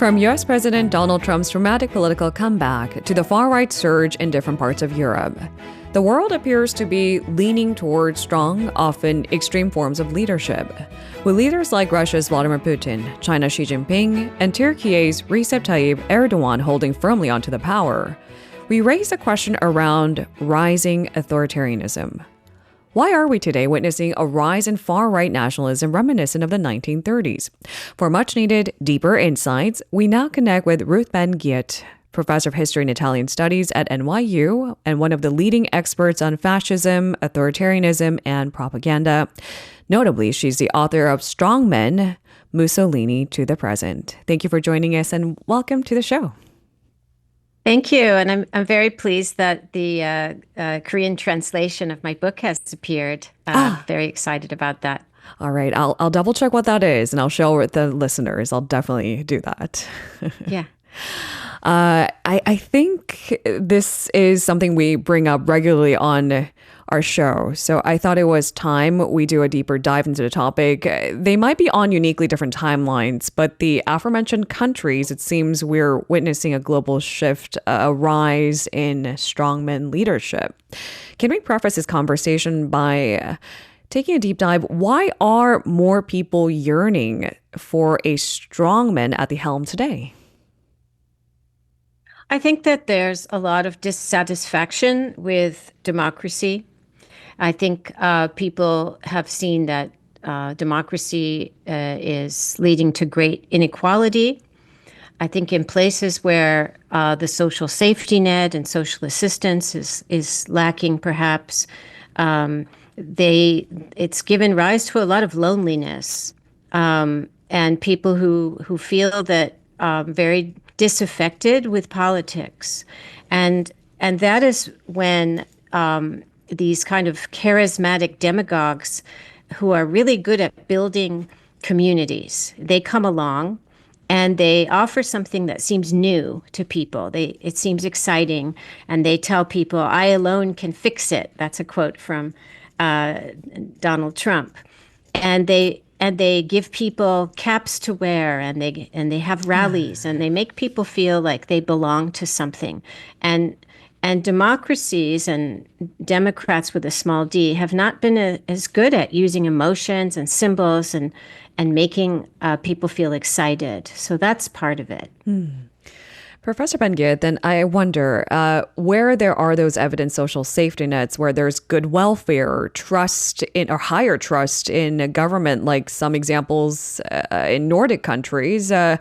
From US President Donald Trump's dramatic political comeback to the far-right surge in different parts of Europe, the world appears to be leaning towards strong, often extreme forms of leadership, with leaders like Russia's Vladimir Putin, China's Xi Jinping, and Turkey's Recep Tayyip Erdogan holding firmly onto the power. We raise a question around rising authoritarianism. Why are we today witnessing a rise in far-right nationalism reminiscent of the 1930s? For much-needed, deeper insights, we now connect with Ruth Ben-Ghiat, professor of history and Italian studies at NYU and one of the leading experts on fascism, authoritarianism, and propaganda. Notably, she's the author of Strongmen, Mussolini to the Present. Thank you for joining us and welcome to the show. Thank you. And I'm very pleased that the Korean translation of my book has appeared. Very excited about that. All right. I'll double check what that is and I'll share with the listeners. I'll definitely do that. Yeah. I think this is something we bring up regularly on our show. So I thought it was time we do a deeper dive into the topic. They might be on uniquely different timelines, but the aforementioned countries, it seems we're witnessing a global shift, a rise in strongman leadership. Can we preface this conversation by taking a deep dive? Why are more people yearning for a strongman at the helm today? I think that there's a lot of dissatisfaction with democracy. I think people have seen that democracy is leading to great inequality. I think in places where the social safety net and social assistance is lacking, perhaps, it's given rise to a lot of loneliness and people who feel that very disaffected with politics, and that is when these kind of charismatic demagogues who are really good at building communities, they come along and they offer something that seems new to people. It seems exciting, and they tell people, "I alone can fix it." That's a quote from Donald Trump, and they give people caps to wear, and they have rallies, and they make people feel like they belong to something. And democracies and Democrats with a small d have not been as good at using emotions and symbols and making people feel excited. So that's part of it. Professor Ben-Ghiat, then I wonder where there are those evident social safety nets, where there's good welfare, trust in, or higher trust in government, like some examples in Nordic countries. Are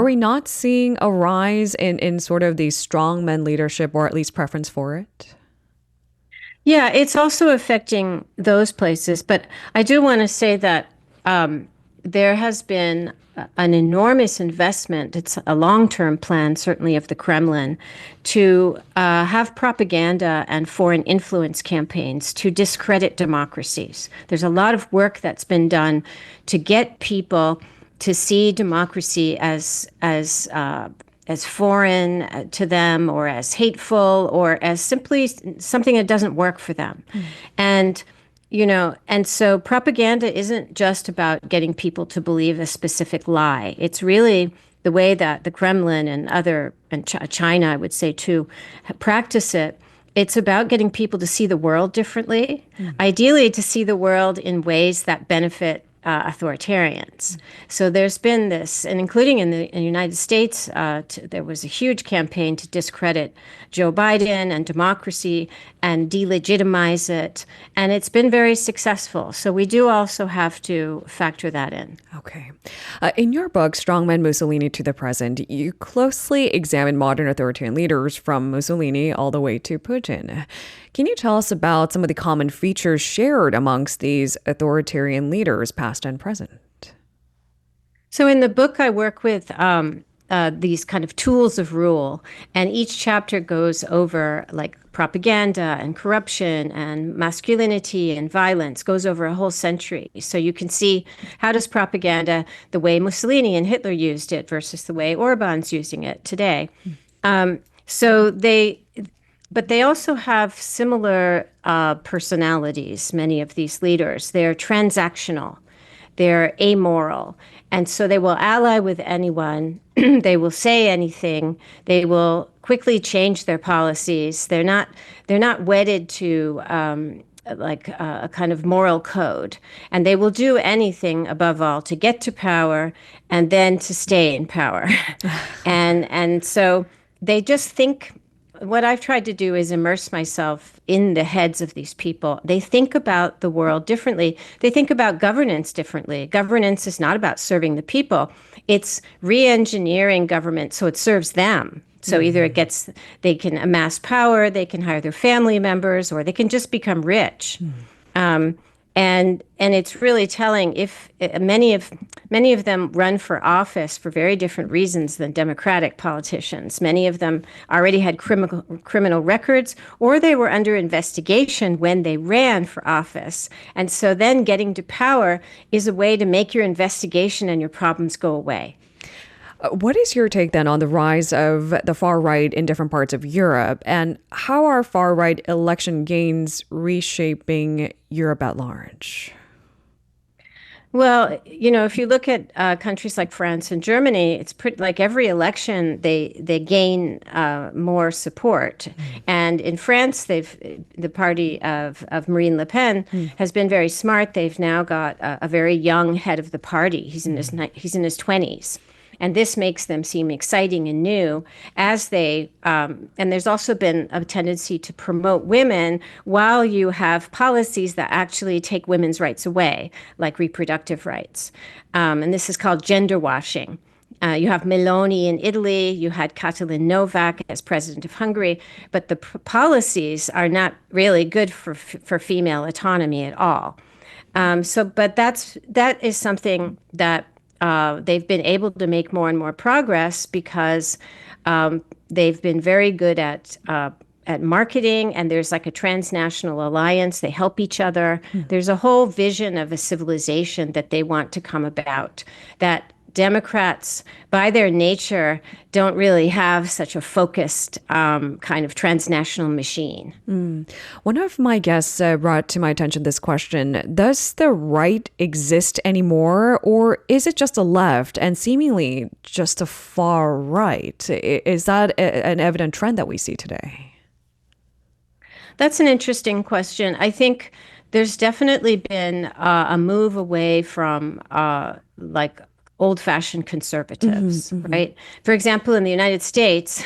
we not seeing a rise in sort of the strongman leadership, or at least preference for it? Yeah, it's also affecting those places. But I do want to say that there has been an enormous investment. It's a long-term plan, certainly of the Kremlin, to have propaganda and foreign influence campaigns to discredit democracies. There's a lot of work that's been done to get people to see democracy as foreign to them, or as hateful, or as simply something that doesn't work for them. And so propaganda isn't just about getting people to believe a specific lie. It's really the way that the Kremlin and China, I would say too, practice it. It's about getting people to see the world differently, ideally to see the world in ways that benefit authoritarians. So there's been this, and including in the United States, there was a huge campaign to discredit Joe Biden and democracy and delegitimize it. And it's been very successful. So we do also have to factor that in. Okay. In your book, Strongmen, Mussolini to the Present, you closely examine modern authoritarian leaders from Mussolini all the way to Putin. Can you tell us about some of the common features shared amongst these authoritarian leaders, past and present? So in the book, I work with these kind of tools of rule, and each chapter goes over like propaganda and corruption and masculinity and violence, goes over a whole century. So you can see, how does propaganda, the way Mussolini and Hitler used it versus the way Orban's using it today. But they also have similar personalities, many of these leaders. They're transactional. They're amoral. And so they will ally with anyone. They will say anything. They will quickly change their policies. They're not wedded to a kind of moral code. And they will do anything, above all, to get to power and then to stay in power. And so they just think. What I've tried to do is immerse myself in the heads of these people. They think about the world differently. They think about governance differently. Governance is not about serving the people. It's re-engineering government so it serves them. So either they can amass power, they can hire their family members, or they can just become rich. And it's really telling. If many of them run for office for very different reasons than Democratic politicians. Many of them already had criminal records, or they were under investigation when they ran for office. And so then getting to power is a way to make your investigation and your problems go away. What is your take then on the rise of the far right in different parts of Europe, and how are far right election gains reshaping Europe at large? Well, if you look at countries like France and Germany, it's pretty like every election they gain more support. And in France, the party of Marine Le Pen has been very smart. They've now got a very young head of the party. He's in his 20s. And this makes them seem exciting and new as and there's also been a tendency to promote women while you have policies that actually take women's rights away, like reproductive rights. And this is called gender washing. You have Meloni in Italy, you had Katalin Novak as president of Hungary, but the policies are not really good for female autonomy at all. But that is something that they've been able to make more and more progress because they've been very good at marketing, and there's like a transnational alliance. They help each other. There's a whole vision of a civilization that they want to come about, that Democrats, by their nature, don't really have such a focused kind of transnational machine. One of my guests brought to my attention this question: does the right exist anymore, or is it just a left and seemingly just a far right? Is that an evident trend that we see today? That's an interesting question. I think there's definitely been a move away from old-fashioned conservatives, right? For example, in the United States,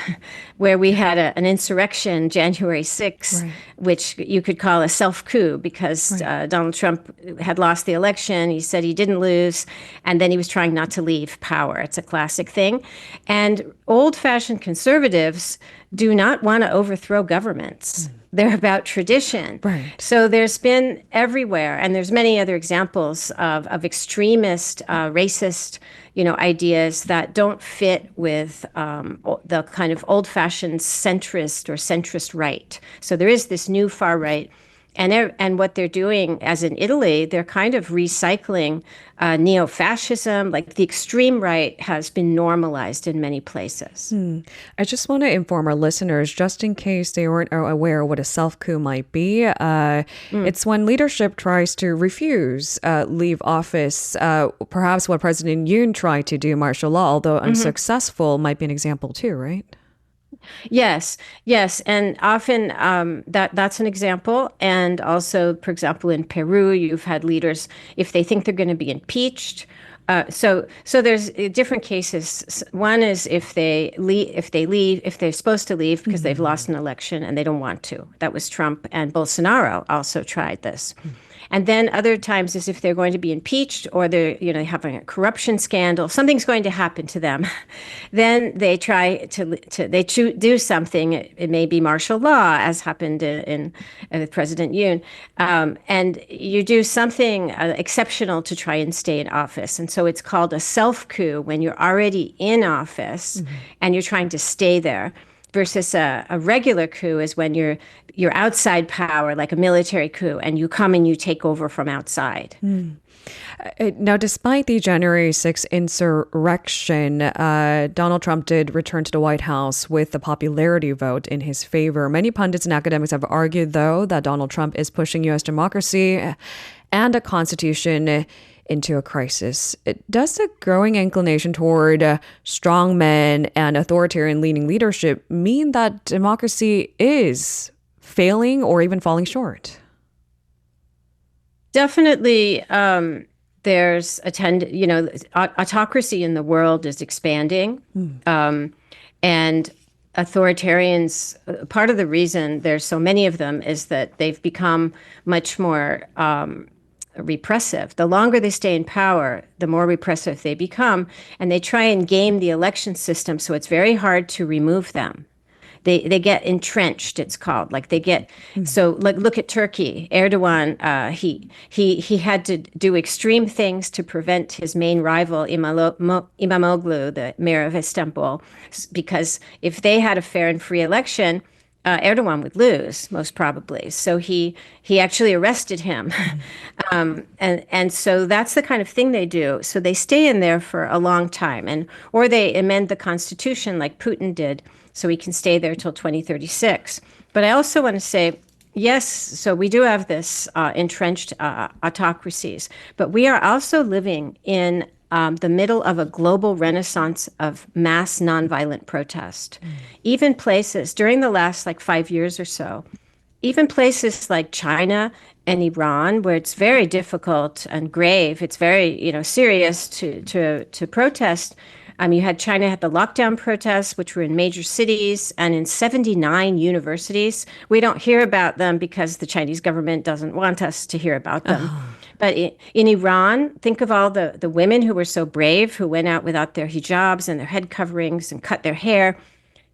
where we had an insurrection, January 6th, right, which you could call a self-coup because Donald Trump had lost the election. He said he didn't lose, and then he was trying not to leave power. It's a classic thing. And old-fashioned conservatives do not want to overthrow governments. They're about tradition. Right. So there's been everywhere, and there's many other examples of extremist, racist, ideas that don't fit with the kind of old-fashioned centrist or centrist right. So there is this new far right. And what they're doing, as in Italy, they're kind of recycling neo-fascism. Like the extreme right has been normalized in many places. I just want to inform our listeners, just in case they weren't aware what a self-coup might be. It's when leadership tries to refuse leave office. Perhaps what President Yoon tried to do, martial law, although unsuccessful, might be an example too, right? Yes, and often that's an example. And also, for example, in Peru, you've had leaders, if they think they're going to be impeached. So there's different cases. One is if they're supposed to leave because they've lost an election and they don't want to. That was Trump, and Bolsonaro also tried this. And then other times is if they're going to be impeached or they're having a corruption scandal, something's going to happen to them. Then they try to do something. It may be martial law, as happened with President Yoon, and you do something exceptional to try and stay in office. And so it's called a self-coup when you're already in office and you're trying to stay there. Versus a regular coup is when you're outside power, like a military coup, and you come and you take over from outside. Now, despite the January 6th insurrection, Donald Trump did return to the White House with the popularity vote in his favor. Many pundits and academics have argued, though, that Donald Trump is pushing U.S. democracy and a constitution into a crisis. Does the growing inclination toward strongmen and authoritarian-leaning leadership mean that democracy is failing or even falling short? Definitely, there's autocracy in the world is expanding, and authoritarians. Part of the reason there's so many of them is that they've become much more repressive. The longer they stay in power, the more repressive they become, and they try and game the election system, so it's very hard to remove them. They get entrenched, it's called. Like they get so like look at Turkey. Erdogan, he had to do extreme things to prevent his main rival Imamoglu, the mayor of Istanbul, because if they had a fair and free election, Erdogan would lose most probably. So he actually arrested him, and so that's the kind of thing they do. So they stay in there for a long time, or they amend the constitution like Putin did, so he can stay there till 2036. But I also want to say, yes, so we do have this entrenched autocracies, but we are also living in the middle of a global renaissance of mass nonviolent protest. Even places during the last 5 years or so, even places like China and Iran, where it's very difficult and grave, it's very serious to protest. China had the lockdown protests, which were in major cities and in 79 universities. We don't hear about them because the Chinese government doesn't want us to hear about them. But in Iran, think of all the women who were so brave, who went out without their hijabs and their head coverings and cut their hair,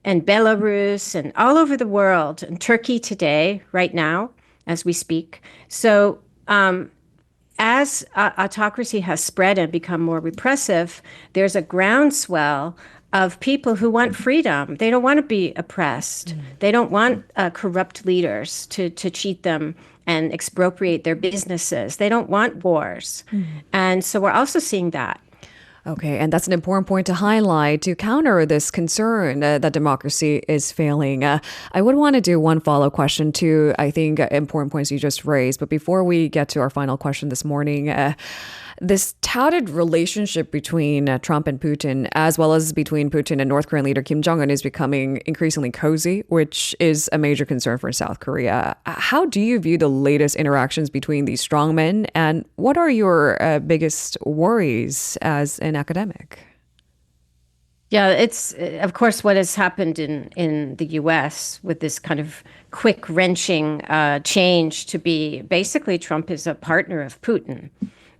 and Belarus and all over the world, and Turkey today, right now, as we speak. So as autocracy has spread and become more repressive, there's a groundswell of people who want freedom. They don't want to be oppressed. They don't want corrupt leaders to cheat them and expropriate their businesses. They don't want wars. And so we're also seeing that. Okay, and that's an important point to highlight to counter this concern that democracy is failing. I would want to do one follow-up question to, I think, important points you just raised. But before we get to our final question this morning, this touted relationship between Trump and Putin, as well as between Putin and North Korean leader Kim Jong-un, is becoming increasingly cozy, which is a major concern for South Korea. How do you view the latest interactions between these strongmen, and what are your biggest worries as an academic? Yeah, it's, of course, what has happened in the U.S. with this kind of quick, wrenching change to be basically Trump is a partner of Putin.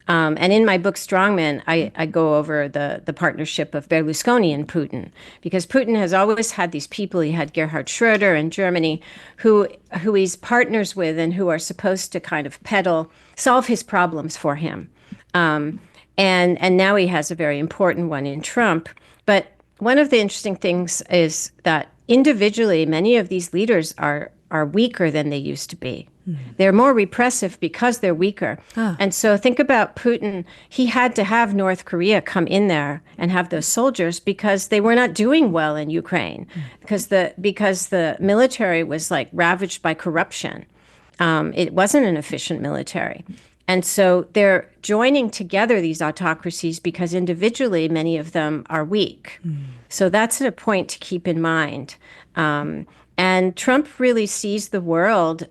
And in my book, Strongmen, I go over the partnership of Berlusconi and Putin, because Putin has always had these people. He had Gerhard Schroeder in Germany, who he's partners with and who are supposed to kind of solve his problems for him. And now he has a very important one in Trump. But one of the interesting things is that individually, many of these leaders are weaker than they used to be. They're more repressive because they're weaker. And so think about Putin. He had to have North Korea come in there and have those soldiers because they were not doing well in Ukraine, because the military was ravaged by corruption. It wasn't an efficient military. And so they're joining together, these autocracies, because individually many of them are weak. So that's a point to keep in mind. And Trump really sees the world.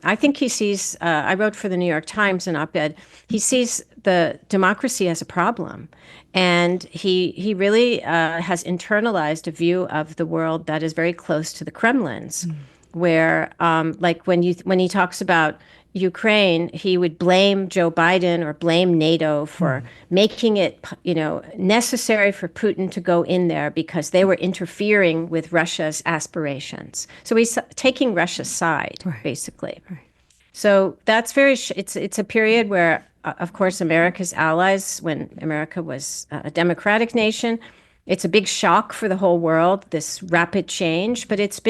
I think he sees, I wrote for the New York Times an op-ed, he sees the democracy as a problem. And he really has internalized a view of the world that is very close to the Kremlin's, where when he talks about Ukraine, he would blame Joe Biden or blame NATO for making it, necessary for Putin to go in there because they were interfering with Russia's aspirations. So he's taking Russia's side, basically. Right. So that's it's a period where, of course, America's allies, when America was a democratic nation, it's a big shock for the whole world, this rapid change, but it's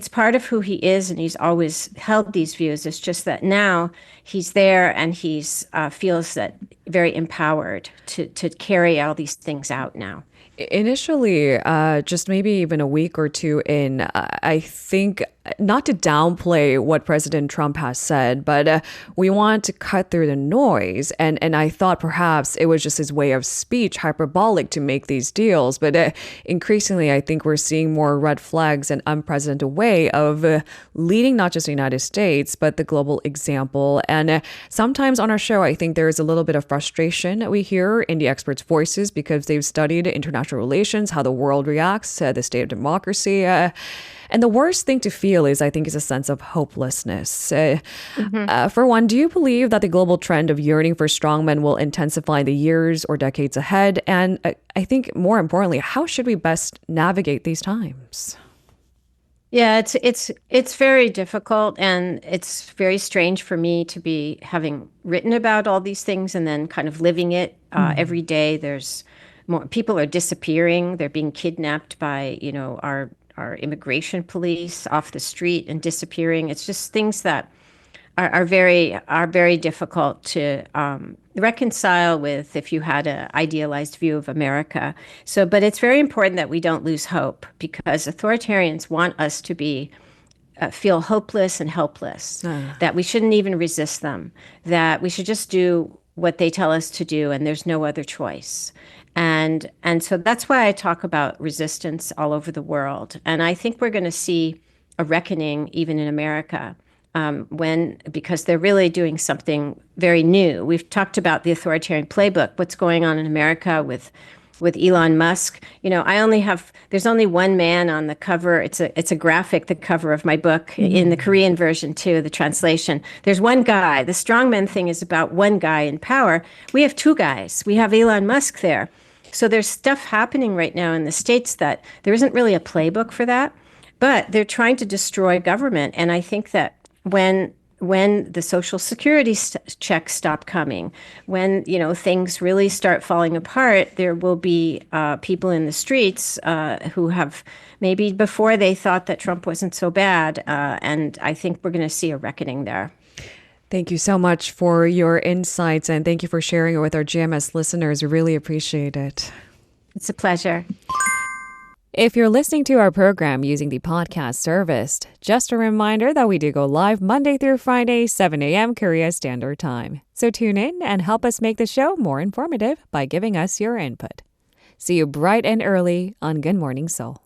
part of who he is, and he's always held these views. It's just that now he's there and he's feels that very empowered to carry all these things out now. Initially, just maybe even a week or two in, I think not to downplay what President Trump has said, but we want to cut through the noise. And I thought perhaps it was just his way of speech, hyperbolic to make these deals. But increasingly, I think we're seeing more red flags and unprecedented way of leading not just the United States, but the global example. And sometimes on our show, I think there is a little bit of frustration that we hear in the experts' voices because they've studied international relations, how the world reacts to the state of democracy. And the worst thing to feel is a sense of hopelessness. For one, do you believe that the global trend of yearning for strongmen will intensify in the years or decades ahead? And I think more importantly, how should we best navigate these times? Yeah, it's very difficult, and it's very strange for me to be having written about all these things and then kind of living it every day. There's more people are disappearing. They're being kidnapped by, our immigration police off the street and disappearing. It's just things that are very difficult to reconcile with if you had an idealized view of America. So, but it's very important that we don't lose hope, because authoritarians want us to be feel hopeless and helpless, that we shouldn't even resist them, that we should just do what they tell us to do, and there's no other choice. And so that's why I talk about resistance all over the world. And I think we're going to see a reckoning even in America because they're really doing something very new. We've talked about the authoritarian playbook, what's going on in America with Elon Musk. There's only one man on the cover. It's a graphic, the cover of my book, in the Korean version too, the translation. There's one guy. The strongman thing is about one guy in power. We have two guys. We have Elon Musk there. So there's stuff happening right now in the States that there isn't really a playbook for that, but they're trying to destroy government. And I think that when the Social Security checks stop coming, when things really start falling apart, there will be people in the streets who have maybe before they thought that Trump wasn't so bad, and I think we're going to see a reckoning there. Thank you so much for your insights, and thank you for sharing it with our GMS listeners. We really appreciate it. It's a pleasure. If you're listening to our program using the podcast service, just a reminder that we do go live Monday through Friday, 7 a.m. Korea Standard Time. So tune in and help us make the show more informative by giving us your input. See you bright and early on Good Morning Seoul.